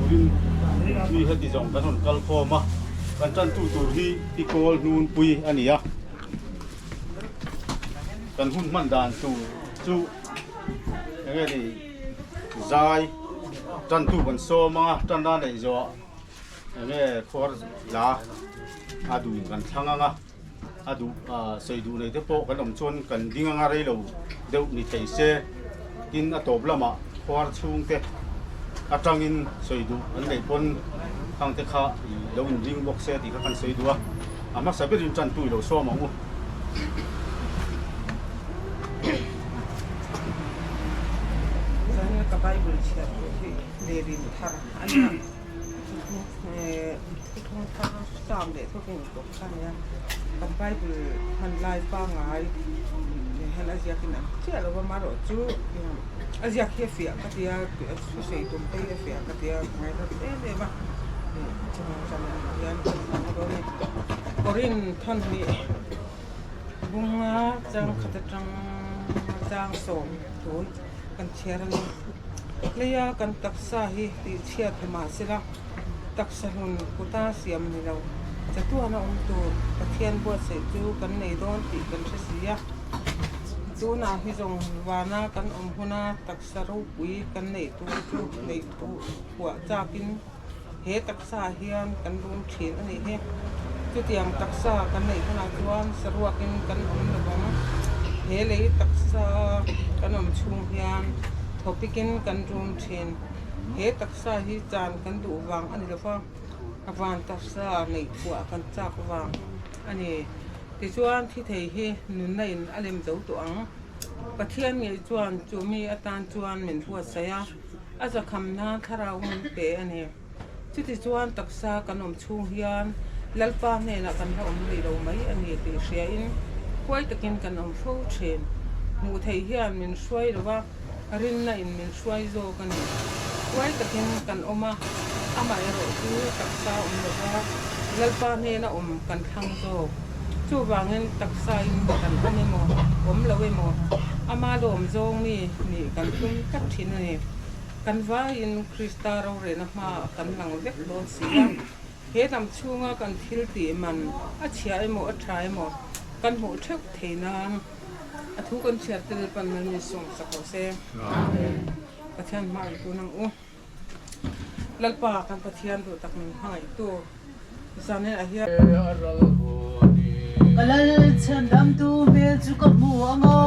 turin mi hati jong kan hon kal khoma kan chan tu tur hi ti kol nun pui ania kan hun man dan tu chu nge ni zai chan tu ban so ma chan da nei zo nge khor la adu kan thanga nga adu sei du nei te po kan om chon kan dinga nga rei lo deuh ni thei se tin a top lama khor chung te atangin sei du an nei pon thang te kha lo in ring box se ti kha kan sei du a ama sabe rin chan tu lo so ma mu zanya ka bible chia de rin thar ana thong thar sam de thokin ko khan ya kan bible han lai pa ngai han azia kina chia lo ma ro chu azia khia fia ka tia sei tum pe fia ka tia ngai da de ba korin thon ni bunga chang khatatang chang som toi kan chiaran leya kan taksa hi ti chia thema sira taksa hun kuta siam ni lo chatu ana tu pathian bo se chu kan nei don ti kan sia chu na hi jong wana kan huna taksa ro pui kan nei tu chu nei tu wa cha kin he taksa hian kan rum thin ani he chu tiang taksa kan nei huna chuan saruakin kan lo bang he le taksa kan chung hian topikin kan rum thin he taksa hi chan kan du wang ani lo fa awan taksa nei puwa kan chak wang ani ti chuan thi thei hi nun na in alem zo to ang pathian nge chuan chumi atan chuan min huat saya aza khamna thara un pe ani chuti chuan taksa kanom chung hian lalpa ne na kan ha om ri ro mai ani ti sia in kwai takin kanom fo chen mu thei hian min suai rowa rin na in min suai zo kan kwai takin kan oma ama ero tu taksa lo wa lalpa ne na kan thang zo chu wangin taksa in kan ani mo lawe mo ama dom zong ni kan tum tak thin ani kan va in krista ro re na ma kan lang vek don sia he dam chunga kan thil ti man a chia emo a try mo kan ho thek theina a thu kan chia tel pan man ni song sako se pathian ma tu nang u lalpa kan pathian ro tak min hai tu zane a hian kalal chandam tu me chu ka mu anga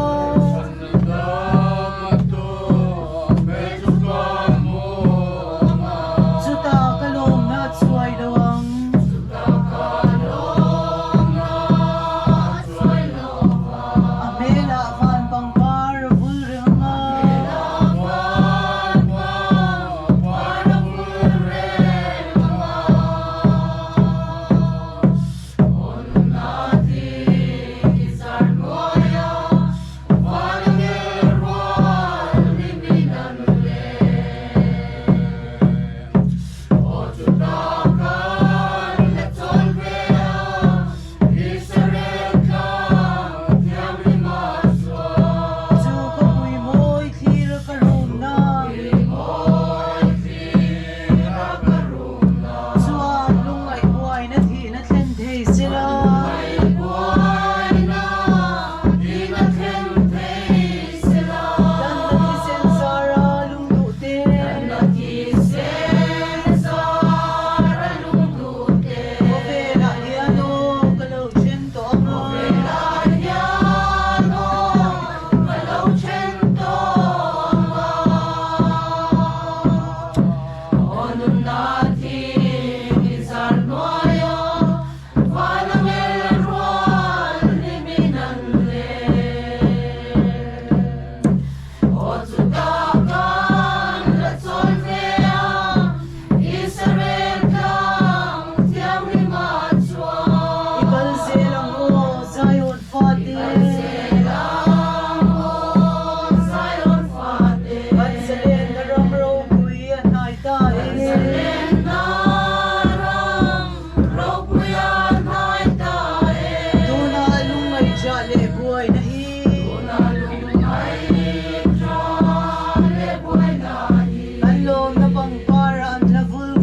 Alom na pangpara ang lavul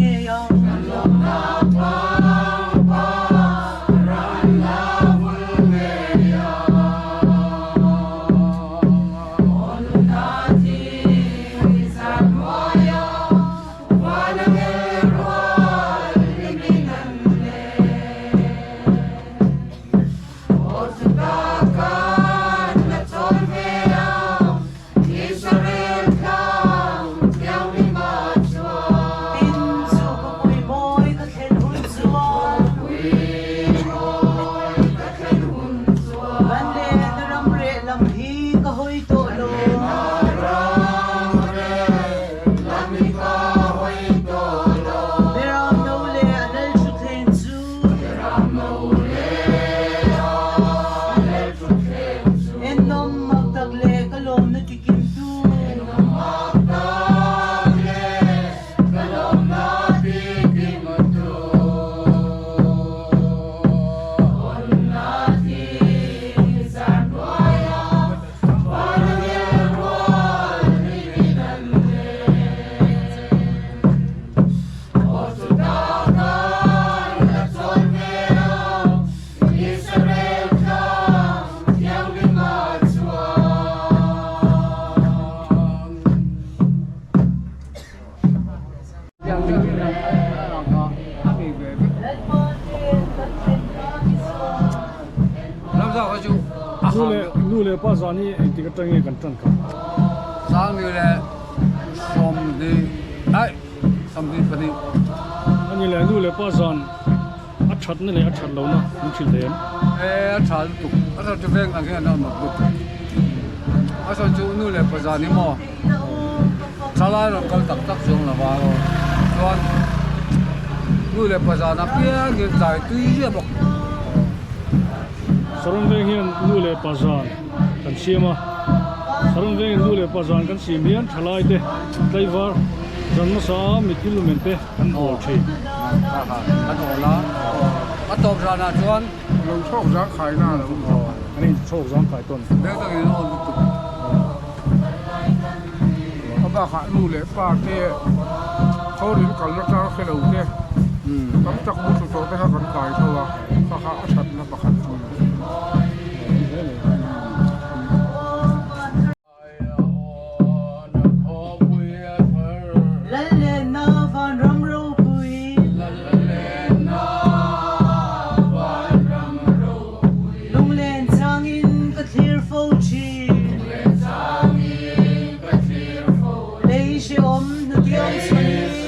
le pa zani ti ka tangi kan tan ka sang ni le som di ai som di pani ani le nu le pa zan a that ni le a that lo na ni thil dem e thal tu a thal tu veng ang na ma bu a so chu nu le pa zani mo chala ro kal tak tak jong la wa ro chuan nu le pa zana pia nge dai tui je bok sarong ve hian nu le pa zan kan siama sarong ve nu le pa zan kan simian thalai te tlaiwar janma sa mi kilometer te kan ol thi kan ola a top rana chuan lo chok za khai na lo ani chok zang kai ton be ta nge on tu ba kha nu le pa te khorin kal na ta khelo te tam tak mu su to te ha kan kai thawa kha kha achat na pakhat chu lalle na van ram ro pui lung len chang in ka thlir fo chi lei she om nu tiang chani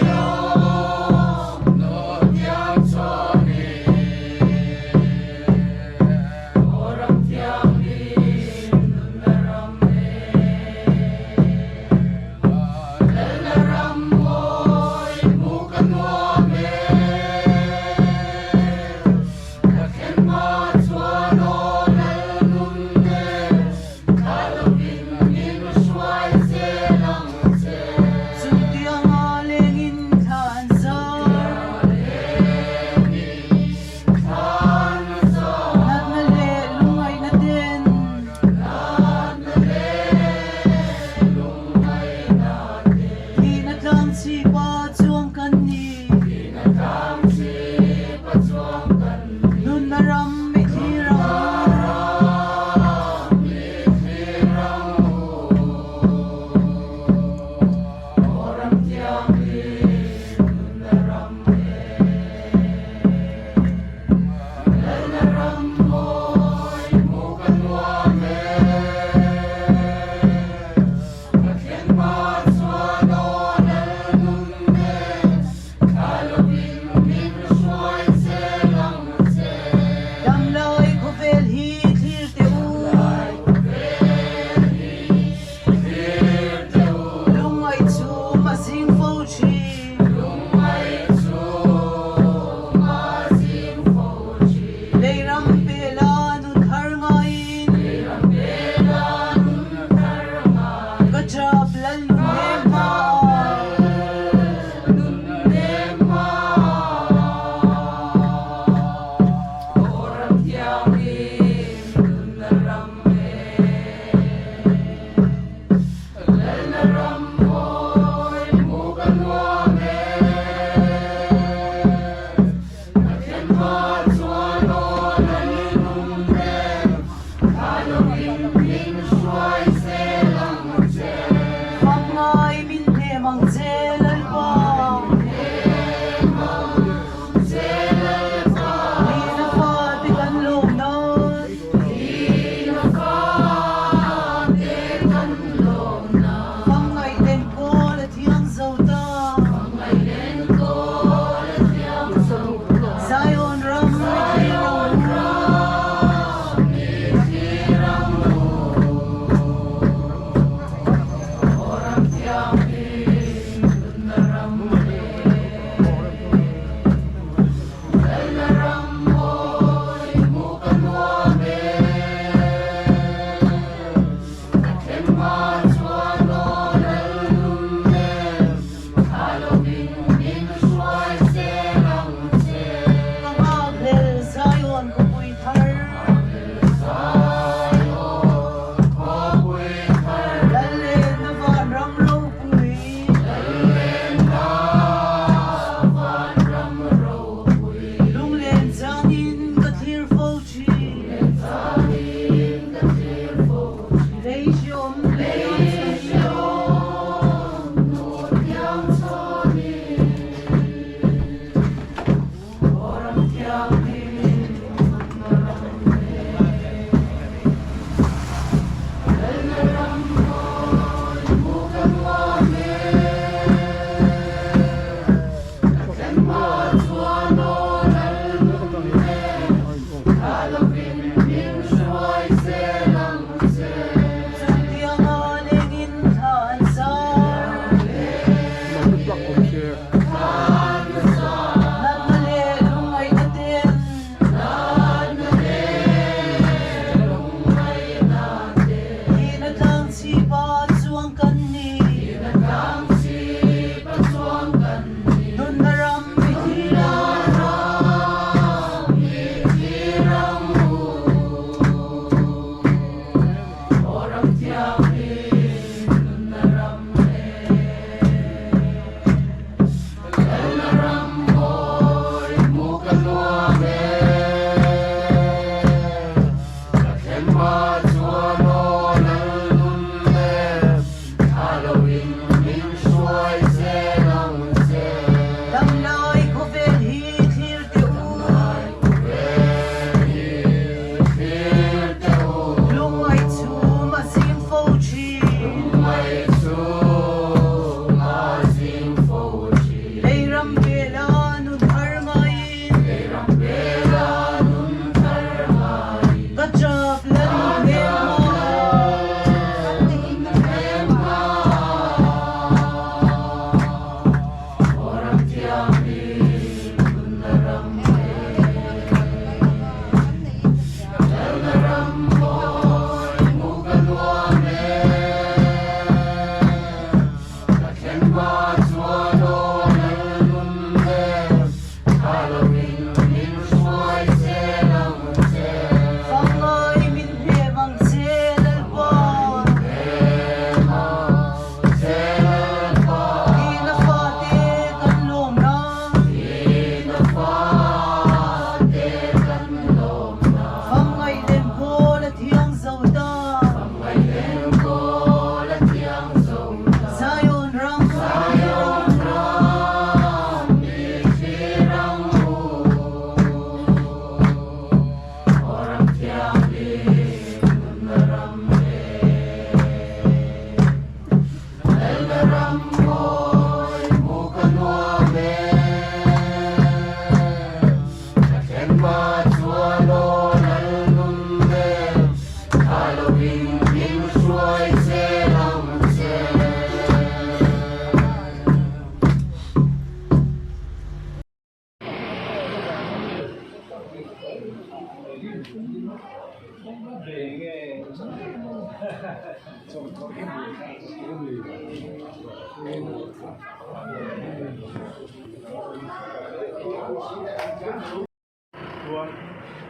tuan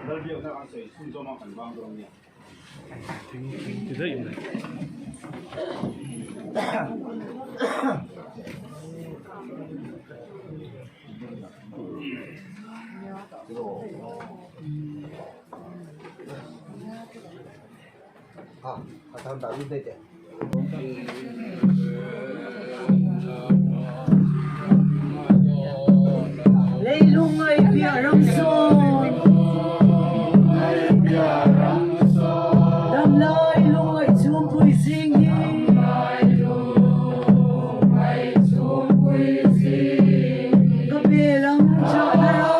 dalbiak na kasi sunso mang kanbang dong niya Tidak ini. tahun tak ada je. Leilung ay biarang song Dam lailung ay tumpuy singing Kabilang janarang